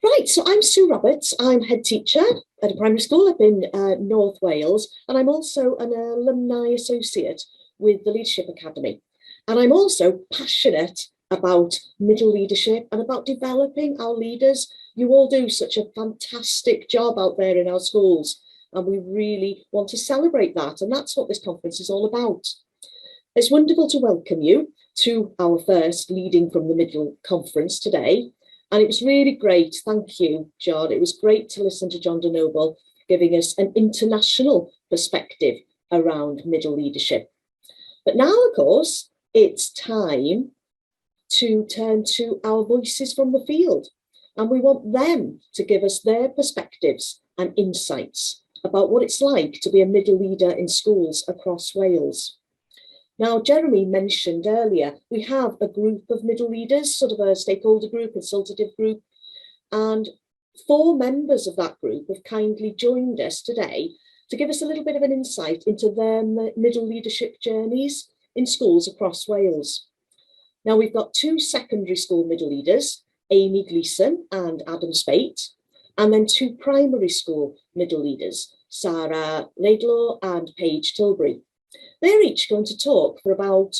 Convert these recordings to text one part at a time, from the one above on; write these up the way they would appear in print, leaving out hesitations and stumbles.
Right, so I'm Sue Roberts. I'm head teacher at a primary school up in North Wales, and I'm also an alumni associate with the Leadership Academy. And I'm also passionate about middle leadership and about developing our leaders. You all do such a fantastic job out there in our schools, and we really want to celebrate that. And that's what this conference is all about. It's wonderful to welcome you to our first Leading from the Middle conference today. And it was really great. Thank you, John. It was great to listen to John DeNoble giving us an international perspective around middle leadership. But now, of course, it's time to turn to our voices from the field. And we want them to give us their perspectives and insights about what it's like to be a middle leader in schools across Wales. Now, Jeremy mentioned earlier, we have a group of middle leaders, sort of a stakeholder group, consultative group, and 4 members of that group have kindly joined us today to give us a little bit of an insight into their middle leadership journeys in schools across Wales. Now, we've got 2 secondary school middle leaders, Amy Gleeson and Adam Speight, and then 2 primary school middle leaders, Sara, Laidlaw and Paige, Tilbury. They're each going to talk for about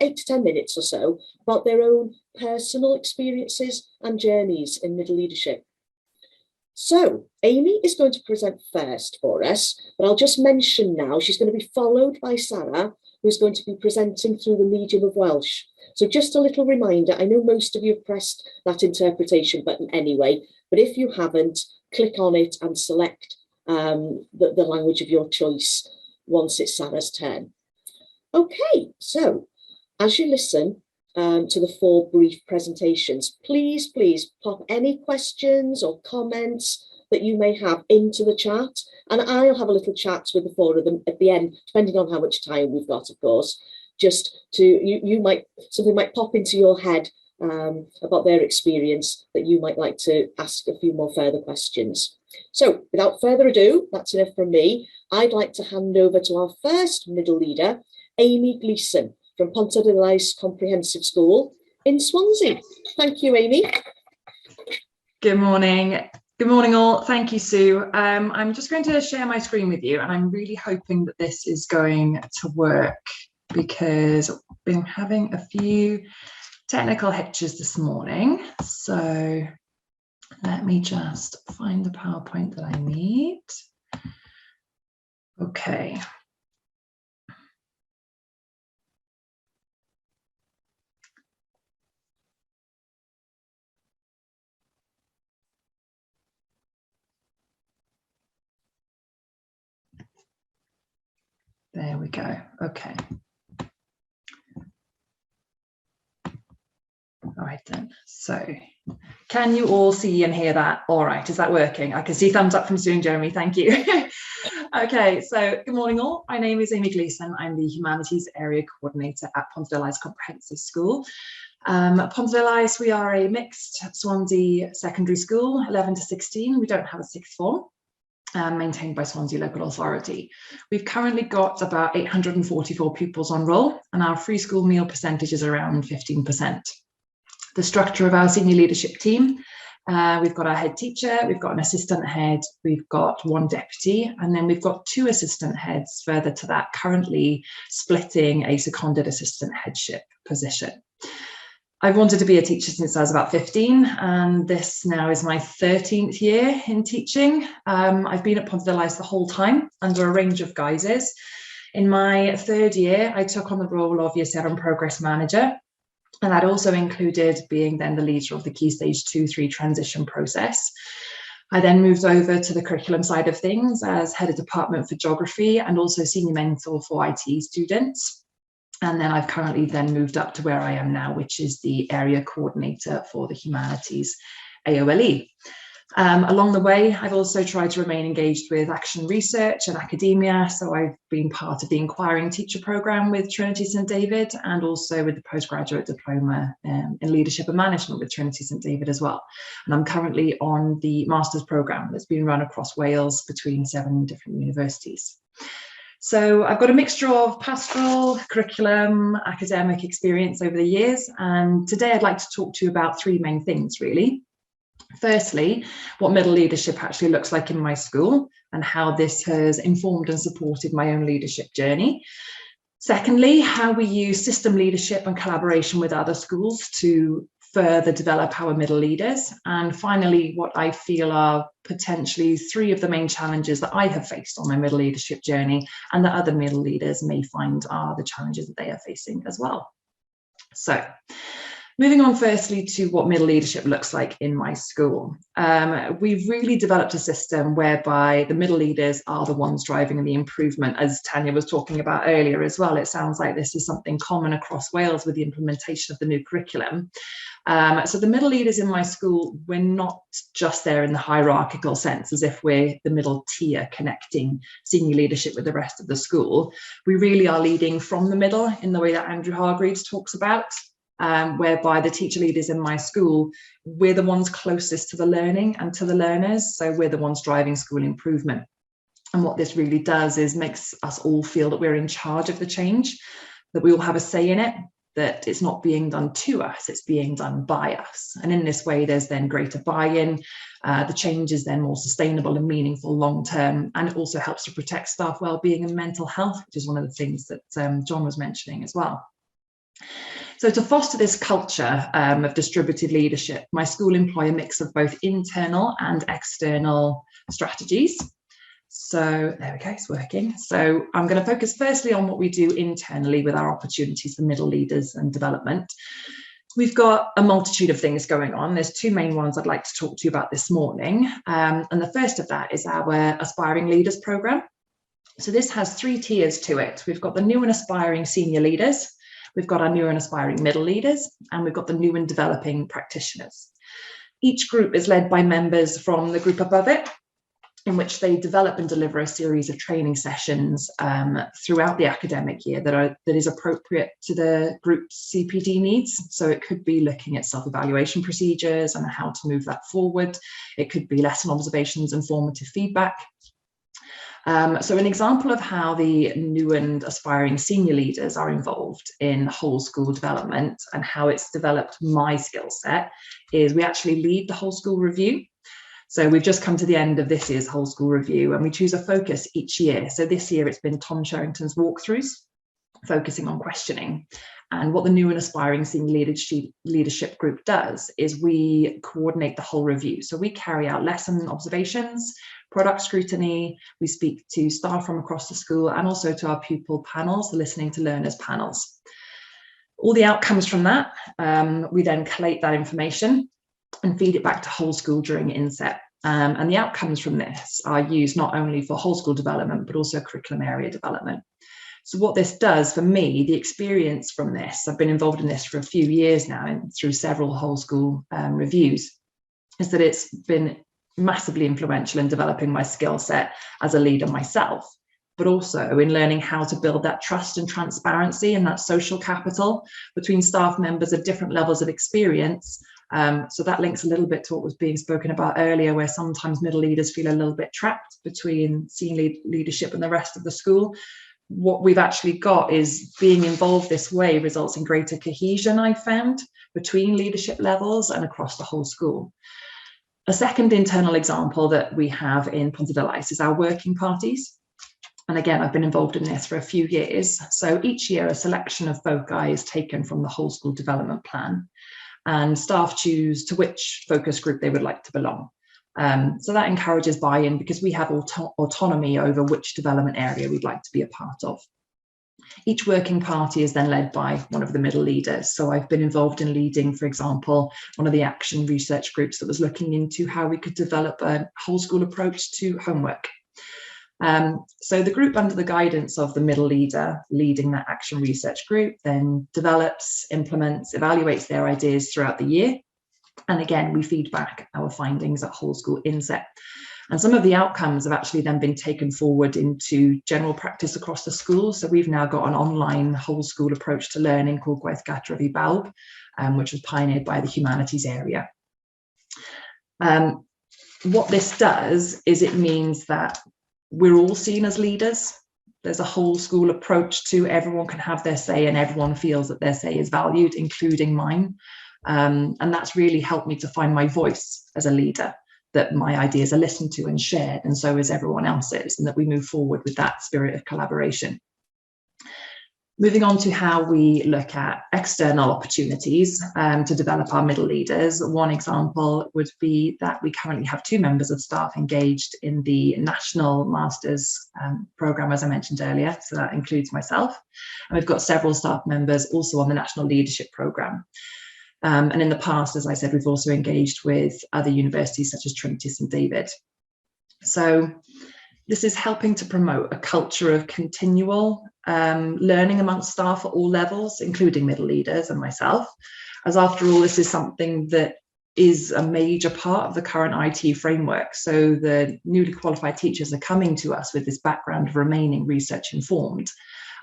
8 to 10 minutes or so about their own personal experiences and journeys in middle leadership. So Amy is going to present first for us, but I'll just mention now she's going to be followed by Sara, who's going to be presenting through the medium of Welsh. So just a little reminder, I know most of you have pressed that interpretation button anyway, but if you haven't, click on it and select the language of your choice once it's Sara's turn. Okay, so as you listen to the 4 brief presentations, please pop any questions or comments that you may have into the chat, and I'll have a little chat with the 4 of them at the end, depending on how much time we've got, of course, just to, something might pop into your head about their experience that you might like to ask a few more further questions. So without further ado, that's enough from me. I'd like to hand over to our first middle leader, Amy Gleeson from Pontarddulais Comprehensive School in Swansea. Thank you, Amy. Good morning. Good morning, all. Thank you, Sue. I'm just going to share my screen with you, and I'm really hoping that this is going to work because I've been having a few technical hitches this morning. So let me just find the PowerPoint that I need. Okay. There we go. Okay. All right then. So can you all see and hear that? All right. Is that working? I can see thumbs up from Sue and Jeremy. Thank you. Okay. So good morning all. My name is Amy Gleeson. I'm the Humanities Area Coordinator at Pontarddulais Comprehensive School. Pontarddulais, we are a mixed Swansea secondary school, 11 to 16. We don't have a 6th form. Maintained by Swansea Local Authority. We've currently got about 844 pupils on roll, and our free school meal percentage is around 15%. The structure of our senior leadership team, we've got our head teacher, we've got an assistant head, we've got 1 deputy, and then we've got 2 assistant heads further to that, currently splitting a seconded assistant headship position. I've wanted to be a teacher since I was about 15, and this now is my 13th year in teaching. I've been at Pontarddulais the whole time under a range of guises. In my 3rd year, I took on the role of Year 7 Progress Manager, and that also included being then the leader of the Key Stage 2-3 transition process. I then moved over to the curriculum side of things as Head of Department for Geography and also Senior Mentor for IT students. And then I've currently then moved up to where I am now, which is the area coordinator for the Humanities AOLE. Along the way, I've also tried to remain engaged with action research and academia. So I've been part of the Inquiring Teacher Programme with Trinity St David, and also with the Postgraduate Diploma in Leadership and Management with Trinity St David as well. And I'm currently on the Master's Programme that's been run across Wales between 7 different universities. So I've got a mixture of pastoral, curriculum, academic experience over the years, and today I'd like to talk to you about 3 main things, really. Firstly, what middle leadership actually looks like in my school and how this has informed and supported my own leadership journey. Secondly, how we use system leadership and collaboration with other schools to further develop our middle leaders. And finally, what I feel are potentially 3 of the main challenges that I have faced on my middle leadership journey and that other middle leaders may find are the challenges that they are facing as well. So, moving on firstly to what middle leadership looks like in my school. We've really developed a system whereby the middle leaders are the ones driving the improvement, as Tanya was talking about earlier as well. It sounds like this is something common across Wales with the implementation of the new curriculum. So the middle leaders in my school, we're not just there in the hierarchical sense, as if we're the middle tier connecting senior leadership with the rest of the school. We really are leading from the middle in the way that Andrew Hargreaves talks about. Whereby the teacher leaders in my school, we're the ones closest to the learning and to the learners, so we're the ones driving school improvement. And what this really does is makes us all feel that we're in charge of the change, that we all have a say in it, that it's not being done to us, it's being done by us. And in this way, there's then greater buy-in, the change is then more sustainable and meaningful long-term, and it also helps to protect staff well-being and mental health, which is one of the things that John was mentioning as well. So to foster this culture of distributive leadership, my school employ a mix of both internal and external strategies. So there we go, it's working. So I'm going to focus firstly on what we do internally with our opportunities for middle leaders and development. We've got a multitude of things going on. There's 2 main ones I'd like to talk to you about this morning. And the first of that is our Aspiring Leaders programme. So this has 3 tiers to it. We've got the new and aspiring senior leaders. We've got our new and aspiring middle leaders, and we've got the new and developing practitioners. Each group is led by members from the group above it, in which they develop and deliver a series of training sessions throughout the academic year that is appropriate to the group's CPD needs. So it could be looking at self-evaluation procedures and how to move that forward. It could be lesson observations and formative feedback. So an example of how the new and aspiring senior leaders are involved in whole school development and how it's developed my skill set is we actually lead the whole school review. So we've just come to the end of this year's whole school review and we choose a focus each year. So this year it's been Tom Sherrington's walkthroughs, focusing on questioning. And what the new and aspiring senior leadership group does is we coordinate the whole review. So we carry out lesson observations, product scrutiny, we speak to staff from across the school and also to our pupil panels, the listening to learners panels. All the outcomes from that, we then collate that information and feed it back to whole school during inset. And the outcomes from this are used not only for whole school development, but also curriculum area development. So what this does for me, the experience from this, I've been involved in this for a few years now and through several whole school reviews, is that it's been massively influential in developing my skill set as a leader myself, but also in learning how to build that trust and transparency and that social capital between staff members of different levels of experience. So that links a little bit to what was being spoken about earlier, where sometimes middle leaders feel a little bit trapped between senior leadership and the rest of the school. What we've actually got is being involved this way results in greater cohesion, I've found, between leadership levels and across the whole school. A second internal example that we have in Pontarddulais is our working parties. And again, I've been involved in this for a few years. So each year, a selection of foci is taken from the whole school development plan, and staff choose to which focus group they would like to belong. So that encourages buy-in because we have autonomy over which development area we'd like to be a part of. Each working party is then led by one of the middle leaders. So I've been involved in leading, for example, one of the action research groups that was looking into how we could develop a whole school approach to homework. So the group under the guidance of the middle leader leading that action research group then develops, implements, evaluates their ideas throughout the year. And again, we feed back our findings at whole school inset. And some of the outcomes have actually then been taken forward into general practice across the school. So we've now got an online whole school approach to learning called Gwaith Gatholig Bawb, which was pioneered by the humanities area. What this does is it means that we're all seen as leaders. There's a whole school approach to everyone can have their say and everyone feels that their say is valued, including mine. And that's really helped me to find my voice as a leader, that my ideas are listened to and shared, and so is everyone else's, and that we move forward with that spirit of collaboration. Moving on to how we look at external opportunities to develop our middle leaders. One example would be that we currently have 2 members of staff engaged in the National Masters programme, as I mentioned earlier, so that includes myself. And we've got several staff members also on the National Leadership Programme. And in the past, as I said, we've also engaged with other universities such as Trinity St David. So this is helping to promote a culture of continual learning amongst staff at all levels, including middle leaders and myself, as after all, this is something that is a major part of the current IT framework. So the newly qualified teachers are coming to us with this background of remaining research informed.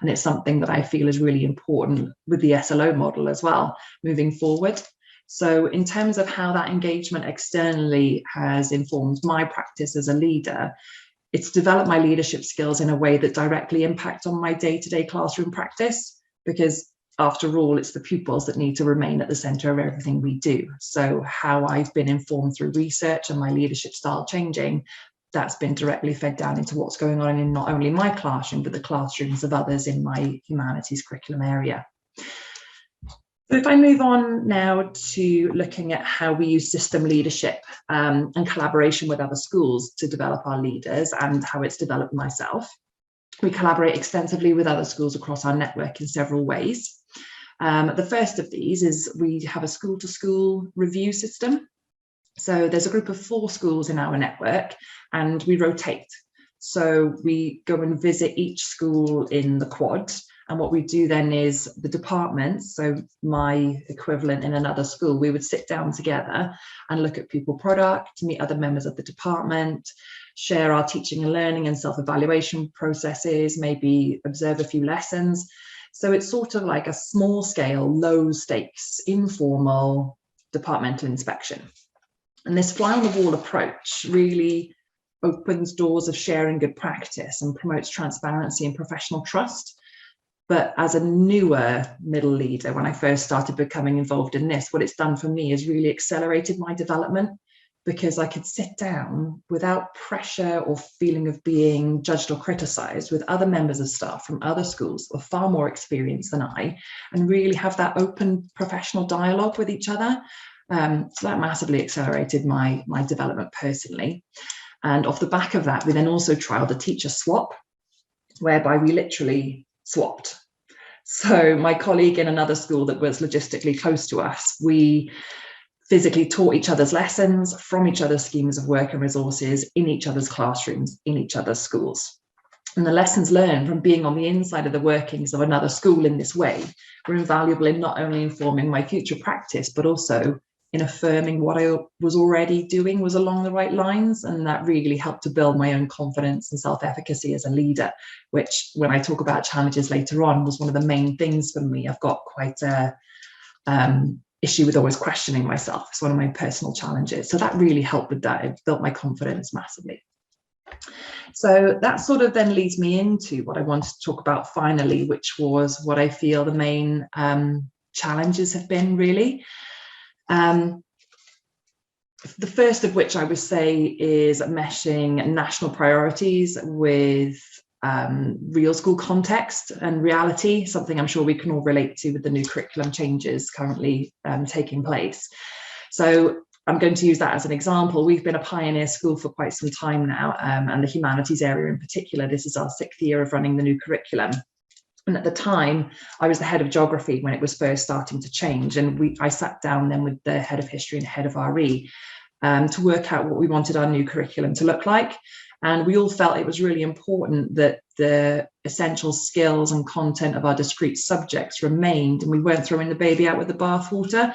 And it's something that I feel is really important with the SLO model as well, moving forward. So in terms of how that engagement externally has informed my practice as a leader, it's developed my leadership skills in a way that directly impact on my day-to-day classroom practice, because after all, it's the pupils that need to remain at the centre of everything we do. So how I've been informed through research and my leadership style changing, that's been directly fed down into what's going on in not only my classroom, but the classrooms of others in my humanities curriculum area. So if I move on now to looking at how we use system leadership and collaboration with other schools to develop our leaders, and how it's developed myself. We collaborate extensively with other schools across our network in several ways. The first of these is we have a school-to-school review system. So there's a group of 4 schools in our network and we rotate. So we go and visit each school in the quad. And what we do then is the departments, so my equivalent in another school, we would sit down together and look at pupil product, meet other members of the department, share our teaching and learning and self-evaluation processes, maybe observe a few lessons. So it's sort of like a small scale, low stakes, informal departmental inspection. And this fly on the wall approach really opens doors of sharing good practice and promotes transparency and professional trust. But as a newer middle leader, when I first started becoming involved in this, what it's done for me is really accelerated my development, because I could sit down without pressure or feeling of being judged or criticised with other members of staff from other schools of far more experience than I, and really have that open professional dialogue with each other. So that massively accelerated my development personally. And off the back of that, we then also trialled a teacher swap, whereby we literally swapped. So my colleague in another school that was logistically close to us, we physically taught each other's lessons from each other's schemes of work and resources in each other's classrooms, in each other's schools. And the lessons learned from being on the inside of the workings of another school in this way were invaluable in not only informing my future practice, but also in affirming what I was already doing was along the right lines. And that really helped to build my own confidence and self-efficacy as a leader, which when I talk about challenges later on was one of the main things for me. I've got quite a issue with always questioning myself. It's one of my personal challenges. So that really helped with that. It built my confidence massively. So that sort of then leads me into what I wanted to talk about finally, which was what I feel the main challenges have been really. The first of which I would say is meshing national priorities with real school context and reality, something I'm sure we can all relate to with the new curriculum changes currently taking place. So I'm going to use that as an example. We've been a pioneer school for quite some time now, and the humanities area in particular. This is our 6th year of running the new curriculum. And at the time, I was the head of geography when it was first starting to change. And I sat down then with the head of history and head of RE to work out what we wanted our new curriculum to look like. And we all felt it was really important that the essential skills and content of our discrete subjects remained, and we weren't throwing the baby out with the bathwater.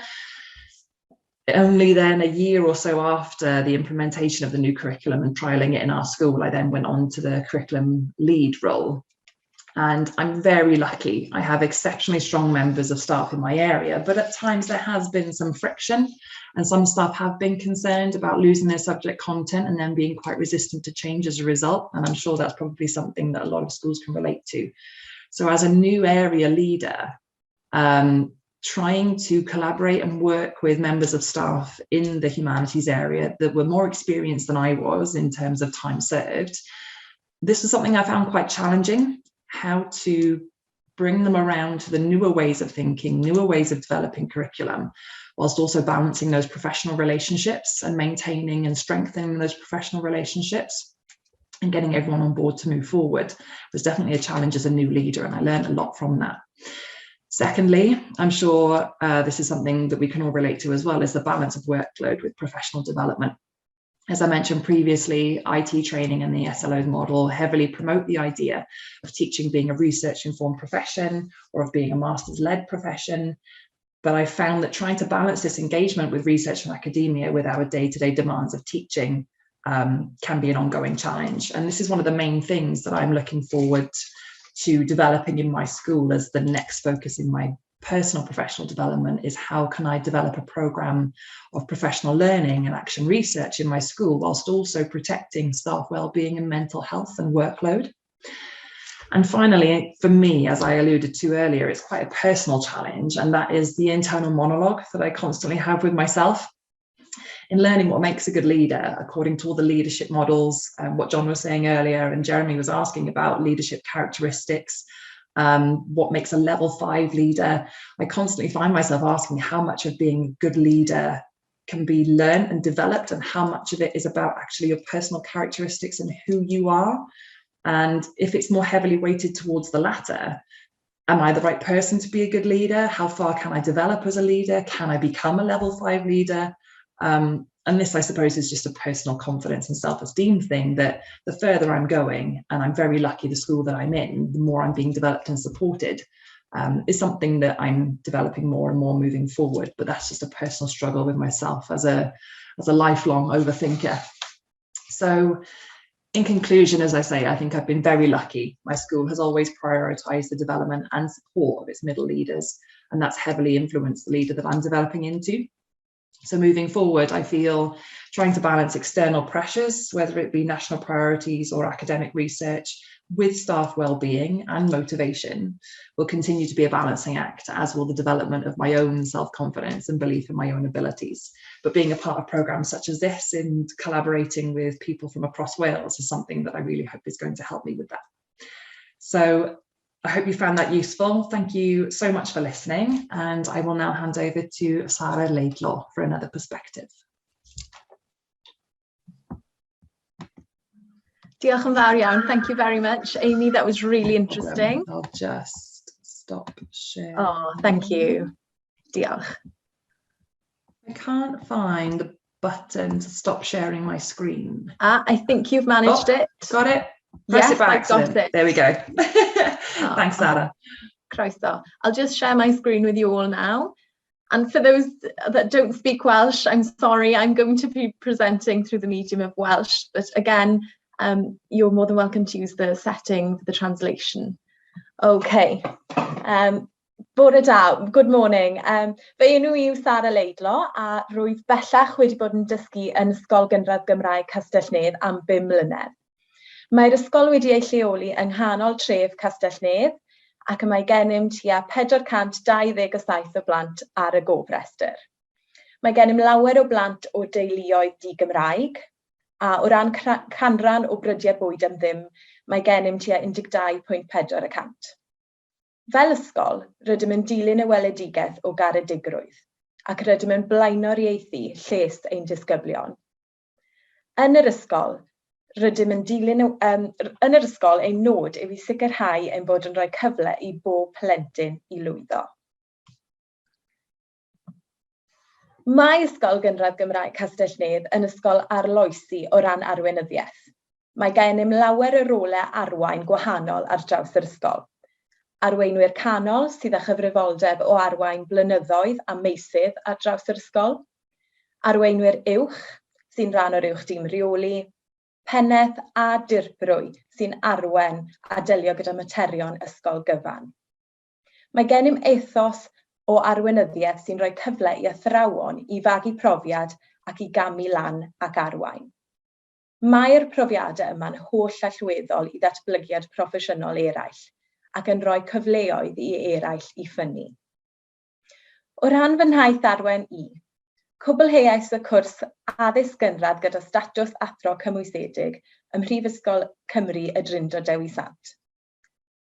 Only then a year or so after the implementation of the new curriculum and trialling it in our school, I then went on to the curriculum lead role. And I'm very lucky. I have exceptionally strong members of staff in my area, but at times there has been some friction, and some staff have been concerned about losing their subject content and then being quite resistant to change as a result. And I'm sure that's probably something that a lot of schools can relate to. So as a new area leader, trying to collaborate and work with members of staff in the humanities area that were more experienced than I was in terms of time served. This was something I found quite challenging, how to bring them around to the newer ways of thinking, newer ways of developing curriculum, whilst also balancing those professional relationships and maintaining and strengthening those professional relationships and getting everyone on board to move forward was definitely a challenge as a new leader, and I learned a lot from that. Secondly, I'm sure this is something that we can all relate to as well, is the balance of workload with professional development. As I mentioned previously, IT training and the SLO model heavily promote the idea of teaching being a research-informed profession or of being a master's-led profession. But I found that trying to balance this engagement with research and academia with our day-to-day demands of teaching can be an ongoing challenge. And this is one of the main things that I'm looking forward to developing in my school as the next focus in my personal professional development, is how can I develop a programme of professional learning and action research in my school whilst also protecting staff wellbeing and mental health and workload. And finally, for me, as I alluded to earlier, it's quite a personal challenge, and that is the internal monologue that I constantly have with myself in learning what makes a good leader according to all the leadership models, what John was saying earlier and Jeremy was asking about leadership characteristics, what makes a level 5 leader. I constantly find myself asking how much of being a good leader can be learned and developed, and how much of it is about actually your personal characteristics and who you are. And if it's more heavily weighted towards the latter, am I the right person to be a good leader? How far can I develop as a leader? Can I become a level 5 leader? And this, I suppose, is just a personal confidence and self-esteem thing, that the further I'm going, and I'm very lucky the school that I'm in, the more I'm being developed and supported, is something that I'm developing more and more moving forward. But that's just a personal struggle with myself as a lifelong overthinker. So in conclusion, as I say, I think I've been very lucky. My school has always prioritised the development and support of its middle leaders, and that's heavily influenced the leader that I'm developing into. So moving forward, I feel trying to balance external pressures, whether it be national priorities or academic research, with staff wellbeing and motivation will continue to be a balancing act, as will the development of my own self-confidence and belief in my own abilities. But being a part of programmes such as this and collaborating with people from across Wales is something that I really hope is going to help me with that. So I hope you found that useful. Thank you so much for listening, and I will now hand over to Sara Laidlaw for another perspective. Diolch yn fawr iawn. Thank you very much, Amy. That was really interesting. I'll just stop sharing. Oh, thank you. Diolch. I can't find the button to stop sharing my screen. I think you've managed it. Got it? Press it by accident. I got it. There we go. Thanks, Sara. Croeso. I'll just share my screen with you all now. And for those that don't speak Welsh, I'm sorry, I'm going to be presenting through the medium of Welsh. But again, you're more than welcome to use the setting for the translation. Okay. Bore da, good morning. Fy enw yw Sara Laidlaw, a rwyf bellach wedi bod yn dysgu yn Ysgol Gynradd Gymraeg Castell-Nedd am 5 mlynedd. Mae'r ysgol wedi ei lleoli yng nghanol tref Castell-Nedd ac mae gennym tua 427 o blant ar y gofrestr. Mae gennym lawer o blant o deuluoedd di-Gymraeg, a o ran canran o brydiau bwyd am ddim, mae gennym tua 12.4%. Fel ysgol, rydym yn dilyn y weledigaeth o garedigrwydd, ac rydym yn blaenoriaethu lles ein disgyblion. Yn yr ysgol, ein nod yw i sicrhau ein bod yn rhoi cyfle i bob plentyn i lwyddo. Mae Ysgol Gynradd Gymraeg Castell-Nedd yn ysgol arloesi o ran arweinyddiaeth. Mae gennym lawer o rolau arwain gwahanol ar draws yr ysgol. Arweinwyr canol sydd â chyfrifoldeb o arwain blynyddoedd a meysydd ar draws yr ysgol. Arweinwyr uwch sy'n rhan o'r uwch dîm reoli. Penneth a dirprwy sy'n arwen a delio gyda materion ysgol gyfan. Mae gennym ethos o arweinyddiaeth sy'n rhoi cyfle i athrawon i fagu profiad ac i gamu lan ac arwain. Mae'r profiadau yma'n holl allweddol i ddatblygiad proffesiynol eraill ac yn rhoi cyfleoedd i eraill i ffynnu. O ran fy nhaith Arwain I, cwblheais y cwrs addysg gynradd gyda statws athro cymwysedig ym Mhrifysgol Cymru y Drindod Dewi Sant.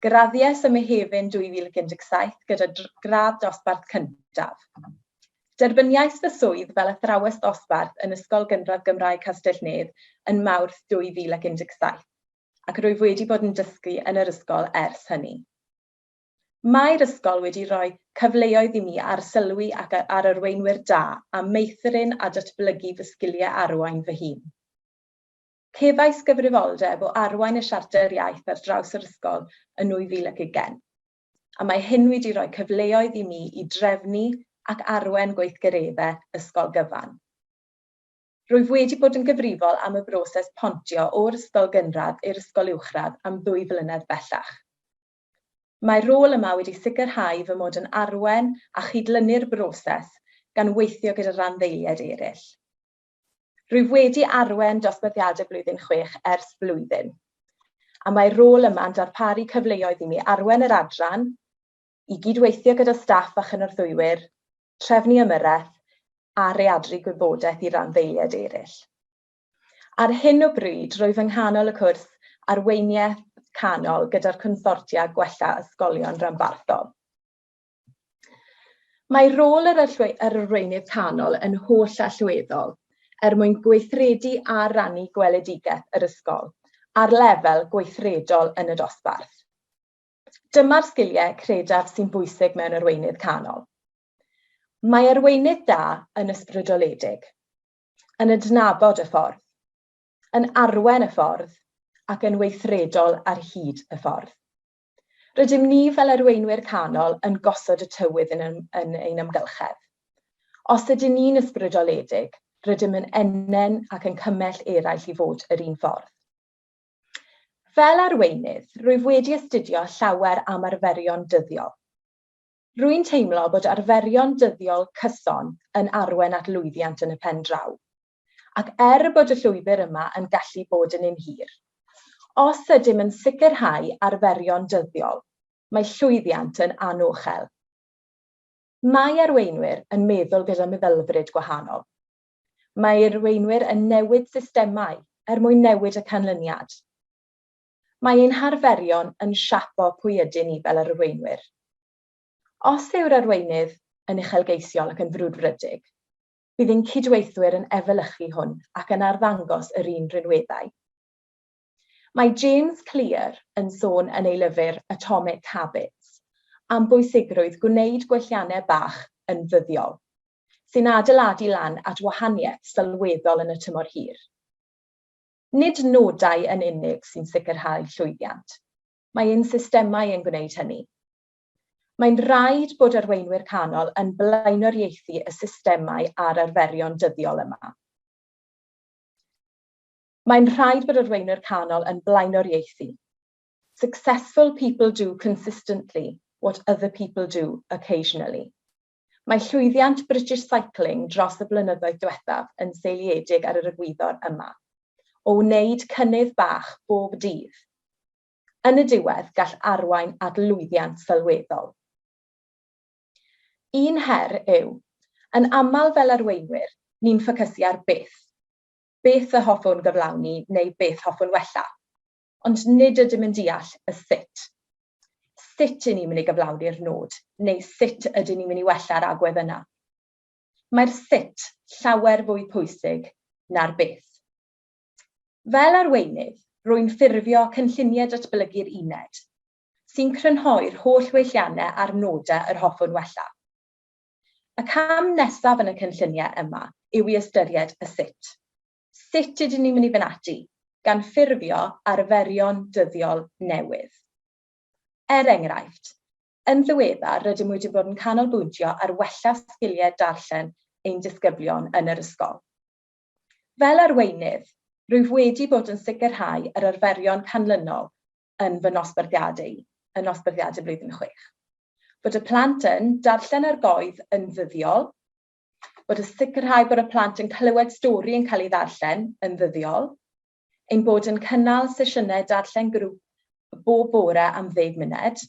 Graddies ym Mehefin 2017 gyda gradd dosbarth cyntaf. Derbyniais fy swydd fel athrawes dosbarth yn Ysgol Gynradd Gymraeg Castell-Nedd yn Mawrth 2017, ac rwyf wedi bod yn dysgu yn yr ysgol ers hynny. Mae'r ysgol wedi rhoi cyfleoedd I mi ar sylwi ac ar arweinwyr da a meithrin a datblygu fy sgiliau arwain fy hun. Cefais gyfrifoldeb o arwain y siarter iaith ar draws yr ysgol yn 2020, a mae hyn wedi rhoi cyfleoedd I mi I drefnu ac arwain gweithgareddau ysgol gyfan. Rwyf wedi bod yn gyfrifol am y broses pontio o'r ysgol gynradd i'r ysgol uwchradd am 2 flynedd bellach. Mae'r rôl yma wedi sicrhau fy mod yn arwain a chydlynu'r broses gan weithio gyda randdeiliad eraill. Rwyf wedi arwain dosbarthiadau blwyddyn 6 ers blwyddyn, a mae'r rôl yma'n darparu cyfleoedd I mi arwain yr adran, I gydweithio gyda staff a chynorthwywyr, trefnu ymyrraeth a readru gwybodaeth I randdeiliad eraill. Ar hyn o bryd, rwyf yng nghanol y cwrs Arweinyddiaeth Canol gyda'r consortia gwella ysgolion rhanbarthol. Mae rôl yr arweinydd canol yn holl allweddol mwyn gweithredu a rannu gweledigaeth yr ysgol ar lefel gweithredol yn y dosbarth. Dyma'r sgiliau credaf sy'n bwysig mewn arweinydd canol. Mae arweinydd da yn ysbrydoledig, yn adnabod y ffordd, yn arwain y ffordd ac yn weithredol ar hyd y ffordd. Rydym ni fel arweinwyr canol yn gosod y tywydd yn ein amgylchedd. Os ydym ni'n ysbrydoledig, rydym yn enen ac yn cymell eraill I fod yr un ffordd. Fel arweinydd, rwyf wedi astudio llawer am arferion dyddiol. Rwy'n teimlo bod arferion dyddiol cyson yn arwain at lwyddiant yn y pen draw, ac bod y llwybr yma yn gallu bod yn un hir. Os ydym yn sicrhau arferion dyddiol, mae llwyddiant yn anochel. Mae arweinwyr yn meddwl gyda meddylfryd gwahanol. Mae arweinwyr yn newid systemau mwyn newid y canlyniad. Mae ein harferion yn siapo pwy ydyn ni fel arweinwyr. Os yw'r arweinydd yn uchelgeisiol ac yn frwdfrydig, bydd ein cydweithwyr yn efelychu hwn ac yn arddangos yr un rhinweddau. Mae James Clear yn sôn yn ei lyfr Atomic Habits am bwysigrwydd gwneud gwelliannau bach yn ddyddiol, sy'n adeiladu lan at wahaniaeth sylweddol yn y tymor hir. Nid nodau yn unig sy'n sicrhau llwyddiant, mae ein systemau yn gwneud hynny. Mae'n rhaid bod arweinwyr canol yn blaenoriaethu y systemau a'r arferion dyddiol yma. Mae'n rhaid bod arweinwyr canol yn blaenoriaethu. Successful people do consistently what other people do occasionally. Mae llwyddiant British Cycling dros y blynyddoedd diwethaf yn seiliedig ar yr egwyddor yma, o wneud cynnydd bach bob dydd. Yn y diwedd gall arwain at lwyddiant sylweddol. Un her yw, yn aml fel arweinwyr, ni'n ffocysu ar beth. Beth y hoffwn gyflawni neu beth hoffwn wella, ond nid ydym yn deall y sut. Sut y'n ni'n mynd I gyflawni'r nod, neu sut ydym ni'n mynd I wella'r agwedd yna. Mae'r sut llawer fwy pwysig na'r beth. Fel arweinydd, rwy'n ffurfio cynlluniau datblygu'r uned, sy'n crynhoi'r holl weilliannau a'r nodau yr hoffwn wella. Y cam nesaf yn y cynlluniau yma yw I ystyried y sut. Sut ydyn ni'n mynd I fynd ati, gan ffurfio arferion dyddiol newydd. Enghraifft, yn ddiweddar rydym wedi bod yn canolbwyntio ar wella sgiliau darllen ein disgyblion yn yr ysgol. Fel arweinydd, rwyf wedi bod yn sicrhau yr arferion canlynol yn fy nosbarthiadau, yn nosbarthiadau blwyddyn 6. Bod y plant yn darllen ar goedd yn ddyddiol, bod y sicrhau bod y plant yn clywed stori yn cael ei ddarllen yn ddyddiol, ein bod yn cynnal sesiynau darllen grŵp bob bore am 10 munud,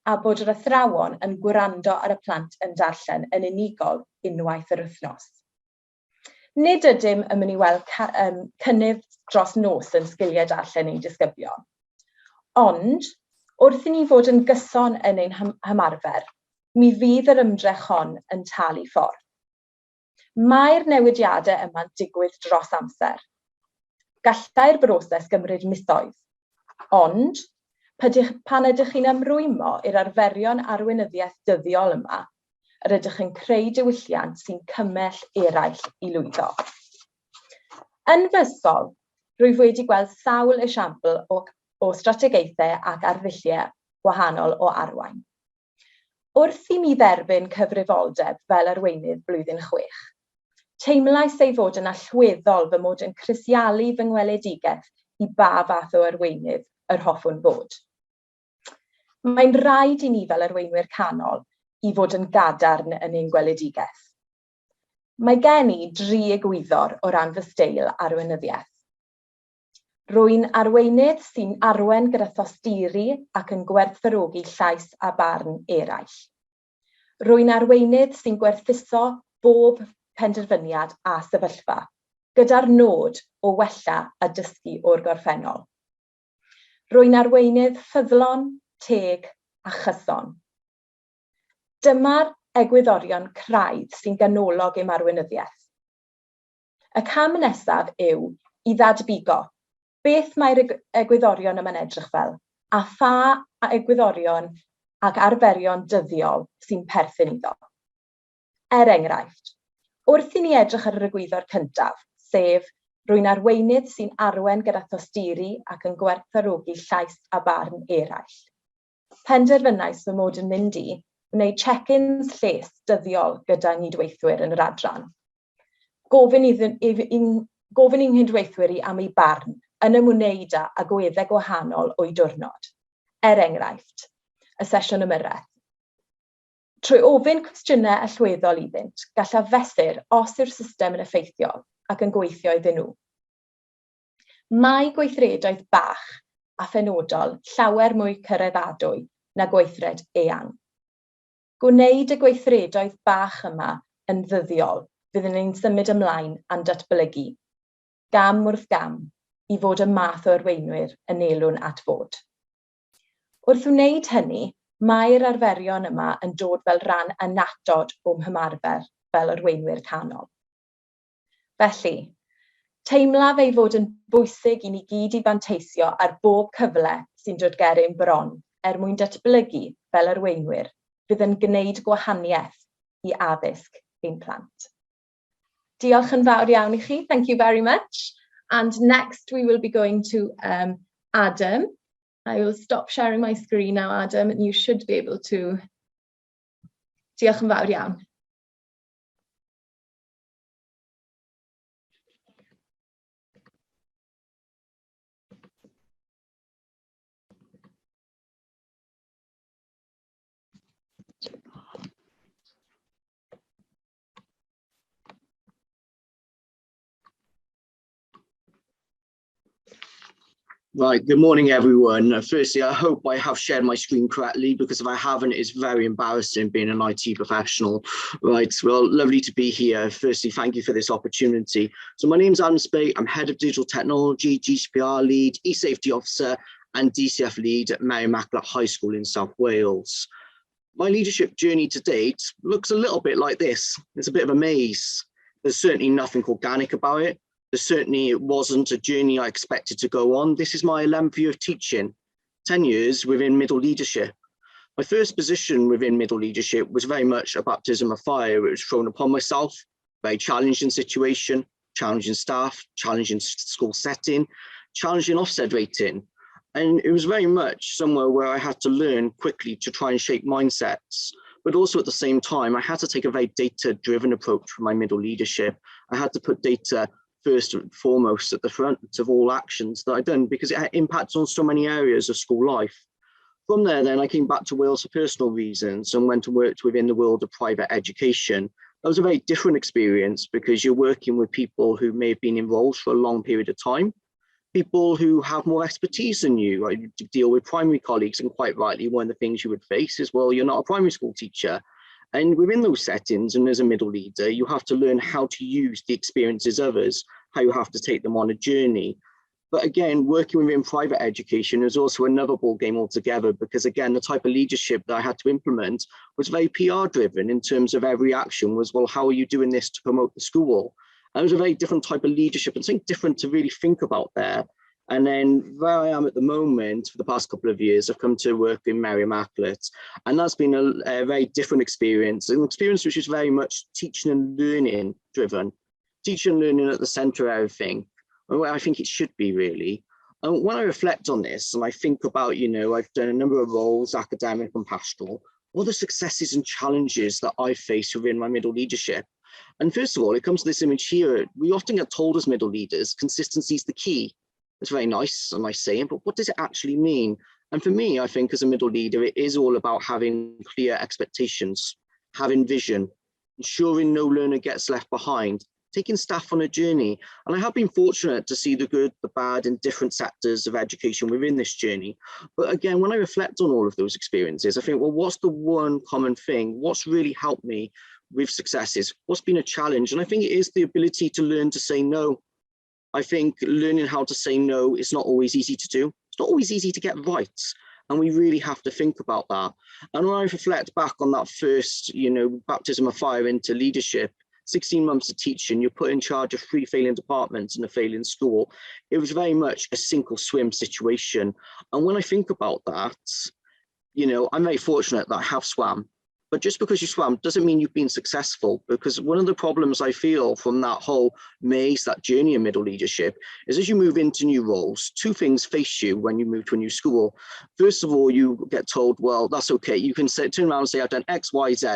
a bod yr athrawon yn gwrando ar y plant yn darllen yn unigol unwaith yr wythnos. Nid ydym yn mynd i weld cynnydd dros nos yn sgiliau darllen ein disgyblion, ond wrth i ni fod yn gyson yn ein hymarfer, mi fydd yr ymdrech hon yn talu ffordd. Mae'r newidiadau yma'n digwydd dros amser. Gallai'r broses gymryd misoedd, ond pan ydych chi'n ymrwymo i'r arferion arweinyddiaeth dyddiol yma, yr ydych yn creu diwylliant sy'n cymell eraill i lwyddo. Yn fy ysgol, rwyf wedi gweld sawl esiampl o strategaethau ac arddulliau gwahanol o Arwain. Wrth i mi dderbyn cyfrifoldeb fel arweinydd blwyddyn 6, teimlais ei fod yn allweddol fy mod yn crisialu fy ngweledigaeth i ba fath o arweinydd yr hoffwn bod. Mae'n rhaid i ni fel arweinwyr canol i fod yn gadarn yn ein gweledigaeth. Mae gen i 3 egwyddor o ran fy steil arweinyddiaeth. Rwy'n arweinydd sy'n arwain gyda thosturi ac yn gwerthfawrogi llais a barn eraill. Rwy'n arweinydd sy'n gwerthuso bob penderfyniad a sefyllfa, gyda'r nod o wella a dysgu o'r gorffennol. Rwy'n arweinydd ffyddlon, teg a chyson. Dyma'r egwyddorion craidd sy'n ganolog i'm arweinyddiaeth. Y cam nesaf yw i ddadbigo beth mae'r egwyddorion yma'n edrych fel, a pha egwyddorion ac arferion dyddiol sy'n perthyn iddo. Enghraifft, wrth i ni edrych ar yr egwyddor cyntaf, sef rwy'n arweinydd sy'n arwain gyda thosturi ac yn gwerthfawrogi llais a barn eraill. Penderfynais fy mod yn mynd i wneud check-ins lles dyddiol gyda nidweithwyr yn yr adran. Gofyn i'n nghydweithwyr i am ei barn yn ymwneud â agweddau gwahanol o'i diwrnod. Enghraifft, y sesiwn ymyrraeth. Trwy ofyn cwestiynau allweddol iddynt, gallaf fesur os yw'r system yn effeithiol ac yn gweithio iddyn nhw. Mae gweithredoedd bach a phenodol llawer mwy cyreddadwy na gweithred eang. Gwneud y gweithredoedd bach yma yn ddyddiol, fyddwn ni'n symud ymlaen a'n datblygu, gam wrth gam, i fod y math o arweinwyr yn elwn at fod. Wrth wneud hynny, mae'r arferion yma yn dod fel rhan anatod o'm hymarfer fel arweinwyr canol. Felly, teimlaf ei fod yn bwysig i ni gyd i fanteisio ar bob cyfle sy'n dod ger ein bron mwyn datblygu fel arweinwyr fydd yn gwneud gwahaniaeth i addysg ein plant. Diolch yn fawr iawn i chi. Thank you very much. And next we will be going to Adam. I will stop sharing my screen now, Adam, and you should be able to. Diolch yn fawr iawn. Right, good morning everyone. Firstly, I hope I have shared my screen correctly, because if I haven't, it's very embarrassing being an IT professional. Right, well, lovely to be here. Firstly, thank you for this opportunity. So my name's Adam Speight. I'm Head of Digital Technology, GCPR Lead, E-Safety Officer and DCF Lead at Mair Immaculate High School in South Wales. My leadership journey to date looks a little bit like this. It's a bit of a maze. There's certainly nothing organic about it. Certainly it wasn't a journey I expected to go on. This is my 11th year of teaching, 10 years within middle leadership. My first position within middle leadership was very much a baptism of fire. It was thrown upon myself, very challenging situation, challenging staff, challenging school setting, challenging Ofsted rating. And it was very much somewhere where I had to learn quickly to try and shape mindsets. But also at the same time, I had to take a very data-driven approach for my middle leadership. I had to put data first and foremost at the front of all actions that I'd done, because it impacts on so many areas of school life. From there, then I came back to Wales for personal reasons and went and worked within the world of private education. That was a very different experience, because you're working with people who may have been enrolled for a long period of time. people who have more expertise than you. Right? You deal with primary colleagues, and quite rightly, one of the things you would face is, well, you're not a primary school teacher. And within those settings, and as a middle leader, you have to learn how to use the experiences of others, how you have to take them on a journey. But again, working within private education is also another ball game altogether, because again, the type of leadership that I had to implement was very PR driven in terms of every action was, well, how are you doing this to promote the school? And it was a very different type of leadership and something different to really think about there. And then where I am at the moment, for the past couple of years, I've come to work in Mair Immaculate. And that's been a very different experience, an experience which is very much teaching and learning driven, teaching and learning at the center of everything, where I think it should be really. And when I reflect on this and I think about, you know, I've done a number of roles, academic and pastoral, all the successes and challenges that I face within my middle leadership. And first of all, it comes to this image here. We often get told as middle leaders, consistency is the key. It's very nice, a nice saying, but what does it actually mean? And for me, I think as a middle leader, it is all about having clear expectations, having vision, ensuring no learner gets left behind, taking staff on a journey. And I have been fortunate to see the good, the bad, in different sectors of education within this journey. But again, when I reflect on all of those experiences, I think, well, what's the one common thing? What's really helped me with successes? What's been a challenge? And I think it is the ability to learn to say no. I think learning how to say no is not always easy to do. It's not always easy to get right. And we really have to think about that. And when I reflect back on that first, you know, baptism of fire into leadership, 16 months of teaching, you're put in charge of 3 failing departments and a failing school. It was very much a sink or swim situation. And when I think about that, you know, I'm very fortunate that I have swam. But just because you swam doesn't mean you've been successful, because one of the problems I feel from that whole maze, that journey of middle leadership, is as you move into new roles, 2 things face you when you move to a new school. First of all, you get told, well, that's okay. You can say, turn around and say, I've done X, Y, Z,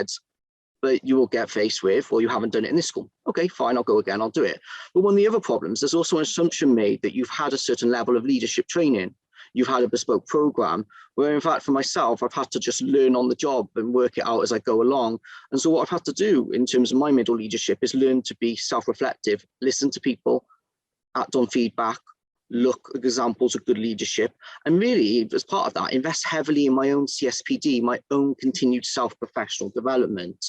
but you will get faced with, well, you haven't done it in this school. Okay, fine, I'll go again, I'll do it. But one of the other problems, there's also an assumption made that you've had a certain level of leadership training. You've had a bespoke program, where in fact for myself, I've had to just learn on the job and work it out as I go along. And so what I've had to do in terms of my middle leadership is learn to be self-reflective, listen to people, act on feedback, look at examples of good leadership, and really as part of that, invest heavily in my own CSPD, my own continued self-professional development.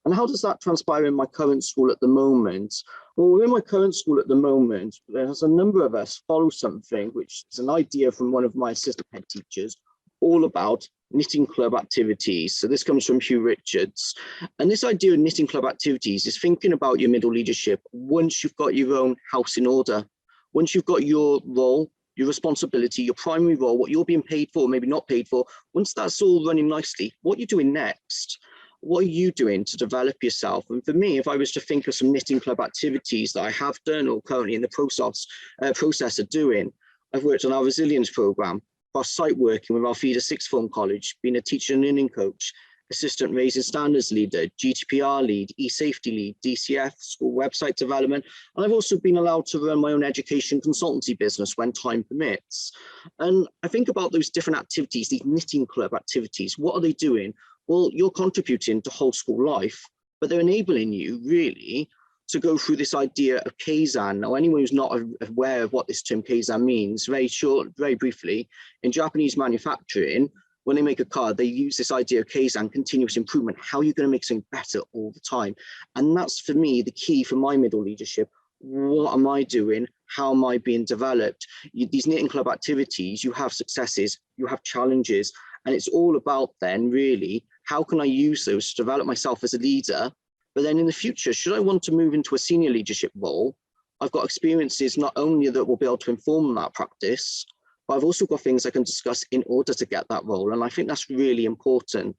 And how does that transpire in my current school at the moment? Well, in my current school at the moment, there's a number of us follow something, which is an idea from one of my assistant head teachers, all about knitting club activities. So this comes from Hugh Richards. And this idea of knitting club activities is thinking about your middle leadership once you've got your own house in order, once you've got your role, your responsibility, your primary role, what you're being paid for, maybe not paid for, once that's all running nicely, what you're doing next. What are you doing to develop yourself? And for me, if I was to think of some knitting club activities that I have done or currently in the process of doing, I've worked on our resilience program, cross-site working with our feeder sixth form college, being a teacher and learning coach, assistant raising standards leader, GDPR lead, e-safety lead, DCF, school website development. And I've also been allowed to run my own education consultancy business when time permits. And I think about those different activities, these knitting club activities, what are they doing? Well, you're contributing to whole school life, but they're enabling you really to go through this idea of Kaizen. Now, anyone who's not aware of what this term Kaizen means, very briefly, in Japanese manufacturing, when they make a car, they use this idea of Kaizen, continuous improvement. How are you going to make something better all the time? And that's, for me, the key for my middle leadership. What am I doing? How am I being developed? These knitting club activities, you have successes, you have challenges, and it's all about then really, how can I use those to develop myself as a leader? But then in the future, should I want to move into a senior leadership role, I've got experiences not only that will be able to inform that practice, but I've also got things I can discuss in order to get that role. And I think that's really important.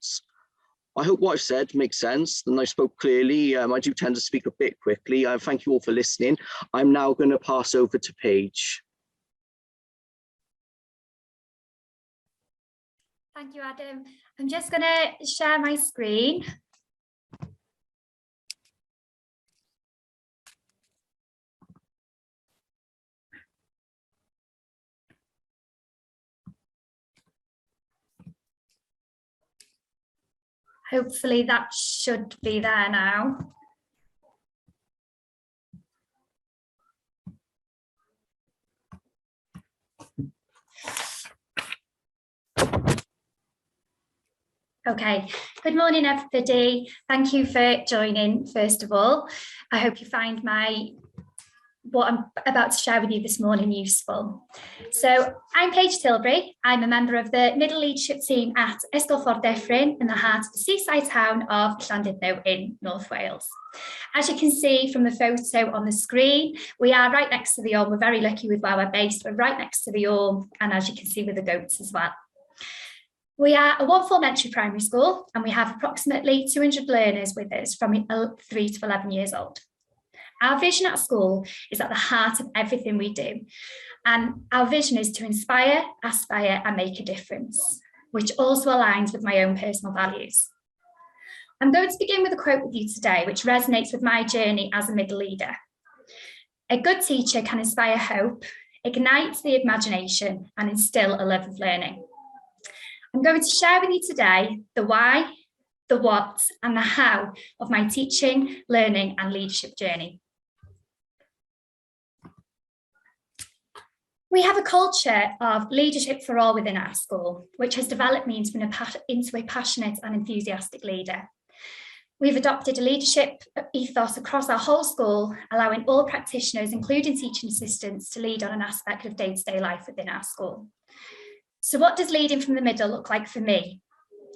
I hope what I've said makes sense and I spoke clearly. I do tend to speak a bit quickly. Thank you all for listening. I'm now going to pass over to Paige. Thank you, Adam. I'm just going to share my screen. Hopefully that should be there now. Okay, good morning everybody. Thank you for joining first of all. I hope you find what I'm about to share with you this morning useful. So I'm Paige Tilbury. I'm a member of the middle leadership team at Ysgol Ffordd Dyffryn in the heart of the seaside town of Castell-Nedd in North Wales. As you can see from the photo on the screen, we are right next to the Orme. We're very lucky with where we're based. We're right next to the Orme, and as you can see with the goats as well. We are a one-form entry primary school, and we have approximately 200 learners with us from 3 to 11 years old. Our vision at school is at the heart of everything we do. And our vision is to inspire, aspire, and make a difference, which also aligns with my own personal values. I'm going to begin with a quote with you today, which resonates with my journey as a middle leader. A good teacher can inspire hope, ignite the imagination, and instill a love of learning. I'm going to share with you today the why, the what, and the how of my teaching, learning, and leadership journey. We have a culture of leadership for all within our school, which has developed me into a passionate and enthusiastic leader. We've adopted a leadership ethos across our whole school, allowing all practitioners, including teaching assistants, to lead on an aspect of day-to-day life within our school. So what does leading from the middle look like for me?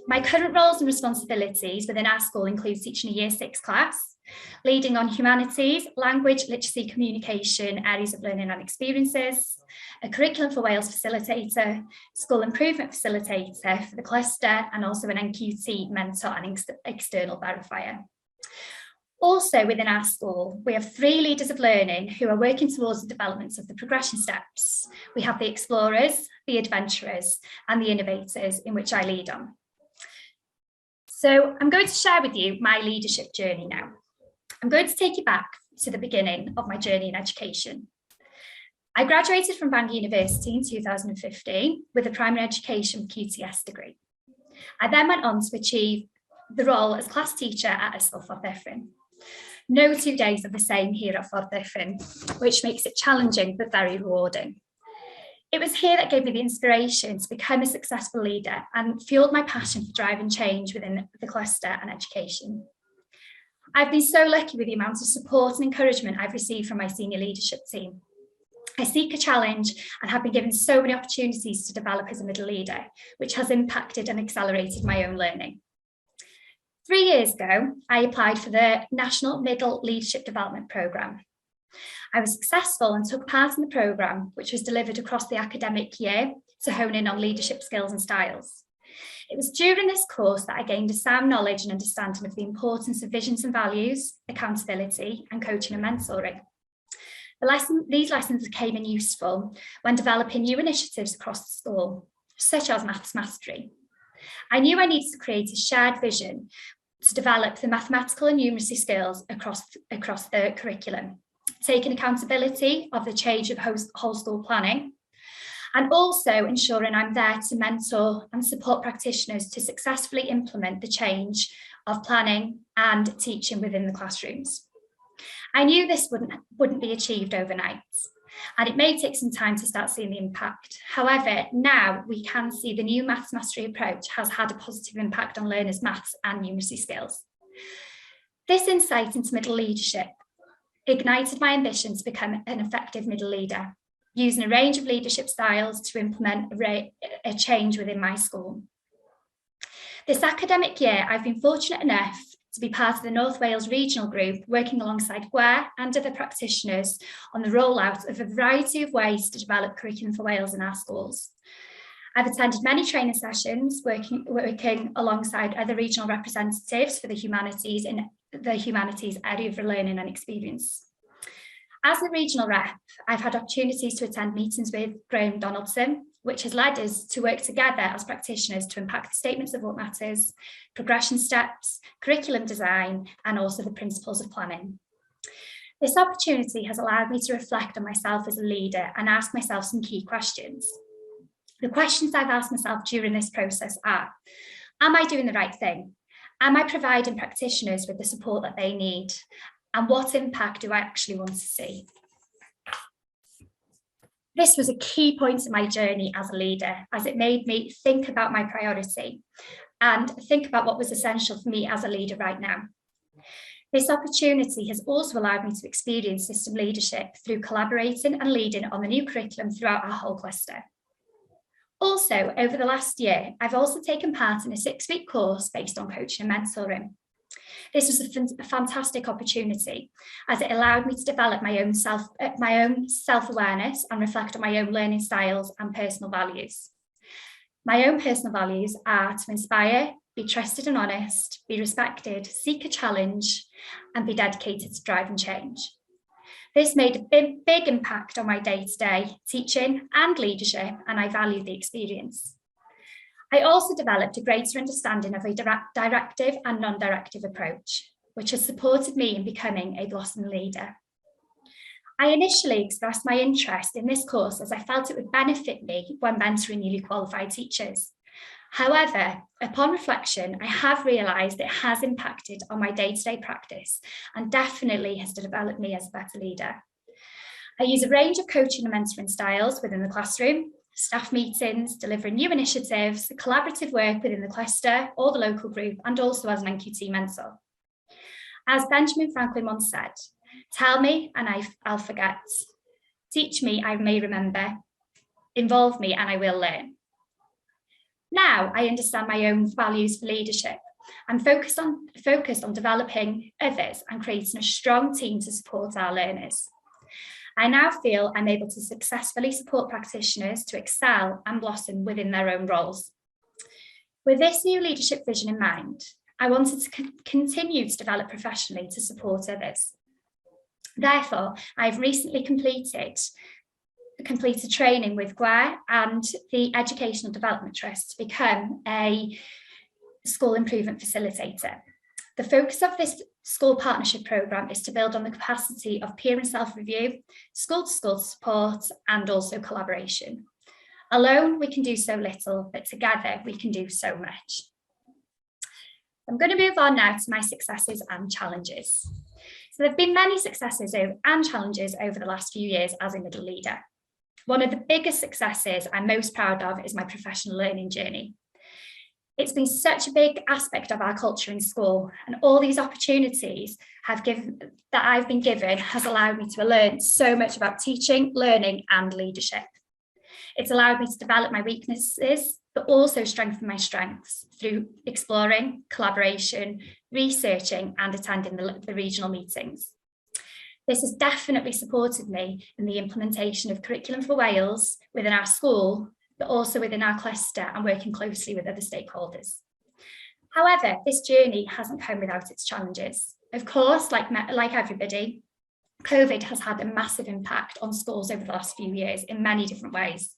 My current roles and responsibilities within our school include teaching a Year 6 class, leading on humanities, language, literacy, communication, areas of learning and experiences, a curriculum for Wales facilitator, school improvement facilitator for the cluster, and also an NQT mentor and external verifier. Also within our school, we have 3 leaders of learning who are working towards the development of the progression steps. We have the explorers, the adventurers, and the innovators, in which I lead on. So I'm going to share with you my leadership journey now. I'm going to take you back to the beginning of my journey in education. I graduated from Bangor University in 2015 with a primary education QTS degree. I then went on to achieve the role as class teacher at Ysgol Ffordd Dyffryn. No 2 days are the same here at Ffordd Dyffryn, which makes it challenging but very rewarding. It was here that gave me the inspiration to become a successful leader and fueled my passion for driving change within the cluster and education. I've been so lucky with the amount of support and encouragement I've received from my senior leadership team. I seek a challenge and have been given so many opportunities to develop as a middle leader, which has impacted and accelerated my own learning. 3 years ago, I applied for the National Middle Leadership Development Programme. I was successful and took part in the programme, which was delivered across the academic year to hone in on leadership skills and styles. It was during this course that I gained a sound knowledge and understanding of the importance of visions and values, accountability, and coaching and mentoring. These lessons came in useful when developing new initiatives across the school, such as maths mastery. I knew I needed to create a shared vision to develop the mathematical and numeracy skills across the curriculum, taking accountability of the change of whole school planning, and also ensuring I'm there to mentor and support practitioners to successfully implement the change of planning and teaching within the classrooms. I knew this wouldn't be achieved overnight, and it may take some time to start seeing the impact. However, now we can see the new maths mastery approach has had a positive impact on learners' maths and numeracy skills. This insight into middle leadership ignited my ambition to become an effective middle leader, using a range of leadership styles to implement a change within my school. This academic year, I've been fortunate enough to be part of the North Wales regional group, working alongside GWER and other practitioners on the rollout of a variety of ways to develop curriculum for Wales in our schools. I've attended many training sessions, working alongside other regional representatives for the humanities in the humanities area of learning and experience. As a regional rep, I've had opportunities to attend meetings with Graham Donaldson, which has led us to work together as practitioners to unpack the statements of what matters, progression steps, curriculum design, and also the principles of planning. This opportunity has allowed me to reflect on myself as a leader and ask myself some key questions. The questions I've asked myself during this process are, am I doing the right thing? Am I providing practitioners with the support that they need? And what impact do I actually want to see? This was a key point in my journey as a leader, as it made me think about my priority and think about what was essential for me as a leader right now. This opportunity has also allowed me to experience system leadership through collaborating and leading on the new curriculum throughout our whole cluster. Also, over the last year, I've also taken part in a 6-week course based on coaching and mentoring. This was a fantastic opportunity as it allowed me to develop my own self-awareness and reflect on my own learning styles and personal values. My own personal values are to inspire, be trusted and honest, be respected, seek a challenge, and be dedicated to driving change. This made a big impact on my day-to-day teaching and leadership, and I value the experience. I also developed a greater understanding of a directive and non-directive approach, which has supported me in becoming a Blossom leader. I initially expressed my interest in this course as I felt it would benefit me when mentoring newly qualified teachers. However, upon reflection, I have realised it has impacted on my day-to-day practice and definitely has developed me as a better leader. I use a range of coaching and mentoring styles within the classroom, staff meetings, delivering new initiatives, collaborative work within the cluster or the local group, and also as an NQT mentor. As Benjamin Franklin once said, "Tell me and I'll forget. Teach me, I may remember. Involve me and I will learn." Now I understand my own values for leadership. I'm focused on developing others and creating a strong team to support our learners. I now feel I'm able to successfully support practitioners to excel and blossom within their own roles. With this new leadership vision in mind, I wanted to continue to develop professionally to support others. Therefore, I've recently completed training with Gwyr and the Educational Development Trust to become a school improvement facilitator. The focus of this school partnership programme is to build on the capacity of peer and self-review, school-to-school support, and also collaboration. Alone, we can do so little, but together we can do so much. I'm going to move on now to my successes and challenges. So there have been many successes and challenges over the last few years as a middle leader. One of the biggest successes I'm most proud of is my professional learning journey. It's been such a big aspect of our culture in school, and all these opportunities that I've been given has allowed me to learn so much about teaching, learning, and leadership. It's allowed me to develop my weaknesses, but also strengthen my strengths through exploring, collaboration, researching, and attending the regional meetings. This has definitely supported me in the implementation of curriculum for Wales within our school, but also within our cluster and working closely with other stakeholders. However, this journey hasn't come without its challenges. Of course, like everybody, COVID has had a massive impact on schools over the last few years in many different ways.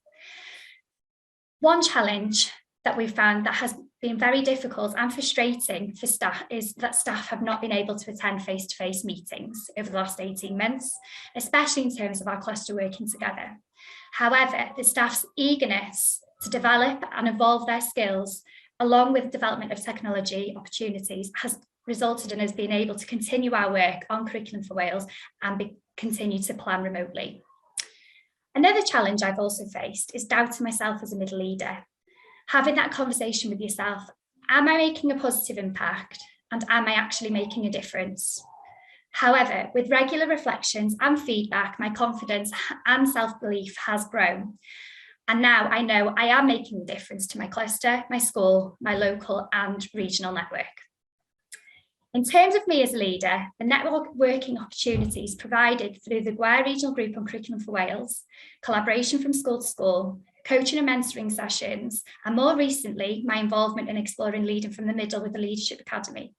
One challenge that we've found that has been very difficult and frustrating for staff is that staff have not been able to attend face-to-face meetings over the last 18 months, especially in terms of our cluster working together. However, the staff's eagerness to develop and evolve their skills, along with development of technology opportunities, has resulted in us being able to continue our work on Curriculum for Wales and continue to plan remotely. Another challenge I've also faced is doubting myself as a middle leader. Having that conversation with yourself, am I making a positive impact and am I actually making a difference? However, with regular reflections and feedback, my confidence and self-belief has grown. And now I know I am making a difference to my cluster, my school, my local and regional network. In terms of me as a leader, the networking opportunities provided through the Gwyr Regional Group on Curriculum for Wales, collaboration from school to school, coaching and mentoring sessions, and more recently, my involvement in exploring leading from the middle with the Leadership Academy,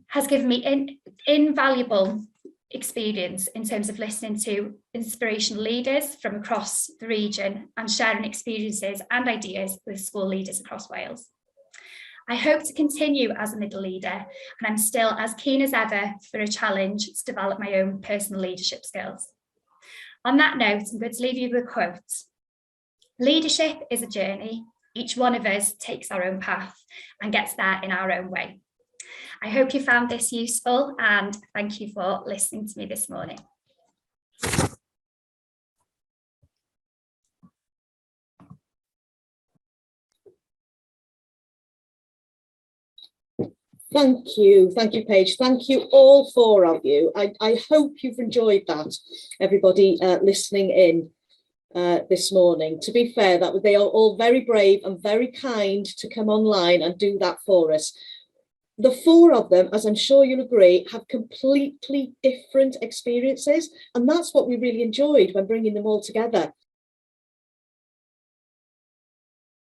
has given me invaluable experience in terms of listening to inspirational leaders from across the region and sharing experiences and ideas with school leaders across Wales. I hope to continue as a middle leader, and I'm still as keen as ever for a challenge to develop my own personal leadership skills. On that note, I'm going to leave you with a quote. Leadership is a journey. Each one of us takes our own path and gets there in our own way. I hope you found this useful, and thank you for listening to me this morning. Thank you, Paige. Thank you, all four of you. I hope you've enjoyed that, everybody listening in this morning. To be fair, that they are all very brave and very kind to come online and do that for us. The four of them, as I'm sure you'll agree, have completely different experiences, and that's what we really enjoyed when bringing them all together.